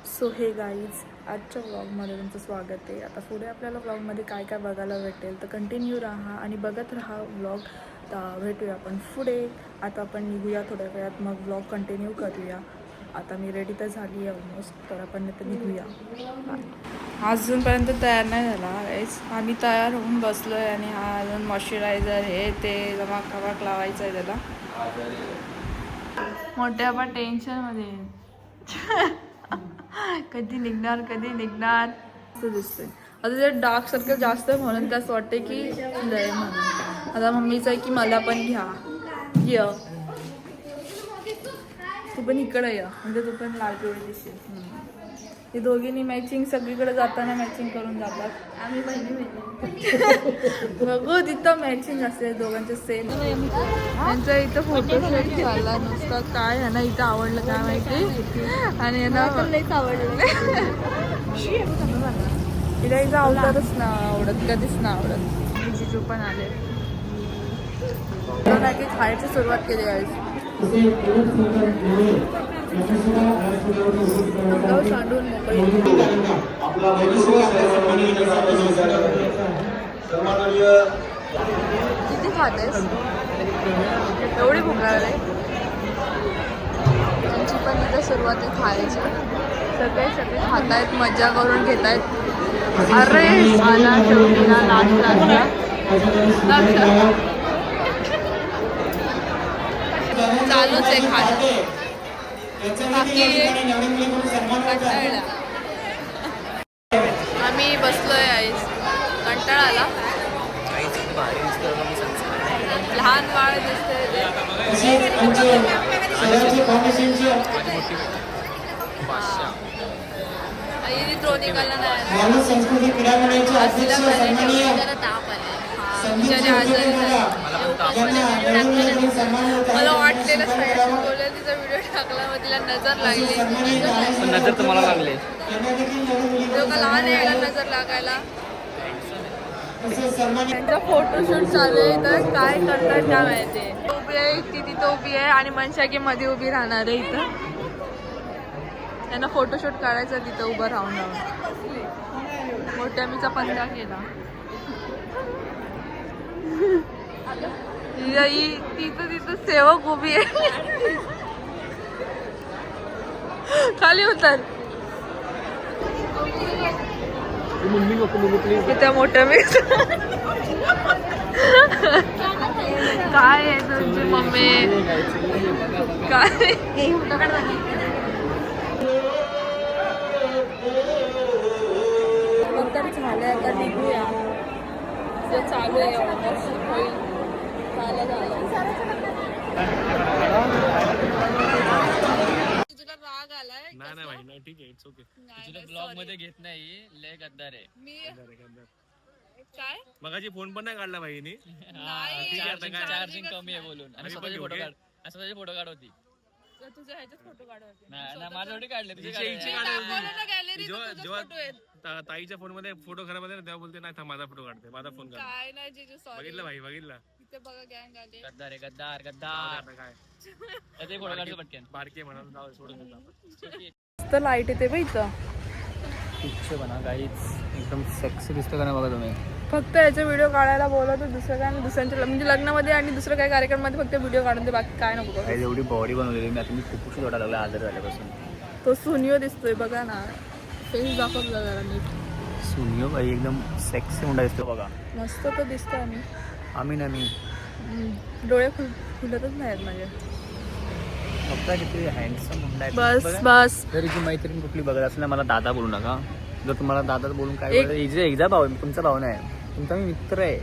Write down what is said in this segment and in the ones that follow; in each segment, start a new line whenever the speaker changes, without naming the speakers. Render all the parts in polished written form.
So हे guys, आजच्या व्लॉगमध्ये तुमचं स्वागत आहे. आता पुढे आपल्याला व्लॉगमध्ये काय काय बघायला भेटेल तर कंटिन्यू राहा आणि बघत राहा व्लॉग. तर भेटूया आपण पुढे. आता आपण निघूया थोड्या वेळात, मग व्लॉग कंटिन्यू करूया. आता मी रेडी तर झाली आहे ऑलमोस्ट, तर आपण तर निघूया. अजूनपर्यंत तयार नाही झाला गाईज. आम्ही तयार होऊन बसलो आहे आणि हा अजून मॉइश्चरायझर हे ते जमाक लावायचं आहे त्याला. मोठ्या आपण टेन्शनमध्ये कधी निघणार असं दिसतंय. आता ते डार्क सर्कल जास्त आहे म्हणून त्याच वाटते की लय म्हणून. आता मम्मीचं आहे की मला पण घ्या ये, तू पण इकडे या म्हणजे तू पण लाल पिवळी दिसेल. हे दोघींनी मॅचिंग सगळीकडे जाताना मॅचिंग करून जातात. आम्ही बहिणी बघू तिथं मॅचिंग असते दोघांचे सेम. त्यांचा इथं फोटोशूट झाला नुसता. काय आहे ना इथं आवडलं काय माहिती. आणि ना आवडलं तिला इथं आवडतच ना आवडत, कधीच ना आवडत. जिजू पण आले की खायची सुरुवात केली आहे. सांडून किती खातेस? एवढी भूक लागली. त्यांची पण इथे सुरुवात आहे खायची. सगळे खातायत, मजा करून घेतायत. अरे आला शेवटीला लास्ट लागला. चालूच आहे खाणं. आम्ही बसलोय आईस, कंटाळा आला. लहान बाळ दिसते. थ्रो निघाला नाही. ताप आले. मला वाटलेलं तिचा व्हिडिओ टाकला मग तिला नजर लागली.
नजर तर मला लागली.
लहान आहे याला नजर लागायला. त्यांचा फोटोशूट चालू आहे तर काय करतात काय माहिती. उभी आहे ती तिथं उभी आहे आणि मनशा की मध्ये उभी राहणार आहे. इथं त्यांना फोटोशूट काढायचं तिथं उभं राहून मोठ्या मीचा पंधा केला. तिथं सेवक उभी आहे. खाली उतर. त्या मोठ्या मी काय आहे तुमची मम्मी काय तर झालं. आता निघूया. चालू आहे होईल. तुला राग आलाय?
नाही भाई नाही, ठीक आहे, इट्स ओके. तुला ब्लॉग मध्ये घेत नाही, लय गद्दार आहे.
मी काय
मगाची फोन पण नाही काढला भाईनी.
चार्जिंग कमी आहे बोलून. आणि स्वतःचे फोटो काढ होती.
तुझ्या ह्याच्यात फोटो काढवते.
नाही माझ्यासाठी काढले.
जेव्हा ताईच्या फोन मध्ये फोटो खराब होते ना तेव्हा बोलते नाही माझा फोटो काढते, माझा फोन काढ.
काय नाही जीजू, सॉरी.
बघितलं भाई, बघितलं
इथे बघा गँग आले.
गद्दार आहे, गद्दार
काय
ते फोटो काढतो पटकन.
बारके म्हणा सोडून देतो.
मस्त लाईट येते बघ इथं.
पिक्चर बना गाईच, एकदम सेक्सी दिसतं का नाही बघा तुम्ही.
फक्त याचे व्हिडिओ काढायला बोलवतो, दुसरं काय नाही. दुसऱ्यांच्या म्हणजे लग्नामध्ये आणि दुसरं काही कार्यक्रमामध्ये फक्त व्हिडिओ काढून दे, बाकी काय नको.
एवढी बॉडी बनवलेली मी आता. मी खूप वाटायला लागला आजार झाल्यापासून.
तो सुनियो दिसतोय बघा ना. फेस दाखवला जरा नीट.
सुनियो बाई एकदम सेक्सी मुंडा दिसतो बघा.
मस्त तर दिसतो.
आम्ही ना मी
डोळे खुलतच नाहीत माझे.
बघता किती हँडसम मुंडा आहे.
बस
जर जी मैत्रीण कुठली बघत असेल ना मला दादा बोलू नका. जर तुम्हाला दादा बोलून काय एकदा भाऊ, तुमचा भाऊ नाही, तुमचा मी मित्र आहे.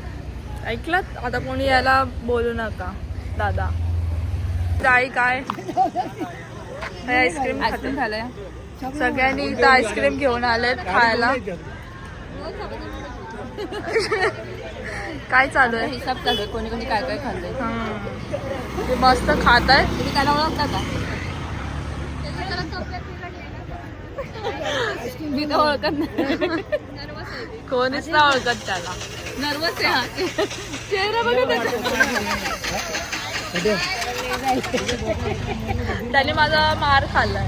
ऐकलात? आता कोणी याला बोलू नका दादा. ताई काय आईस्क्रीम खाल्लंय. सगळ्यांनी इथं आईस्क्रीम घेऊन आलेत खायला. काय चालू आहे?
हिसाब चालू आहे. कोणी कोणी काय काय खाल्लंय.
ते मस्त खात आहे.
तुम्ही त्याला ओळखता का? मी तर ओळखत नाही.
कोणीच ना ओळखत त्याला.
नर्वस आहे हा. चेहरा बघा त्याचा.
त्याने माझा मार खाल्लाय.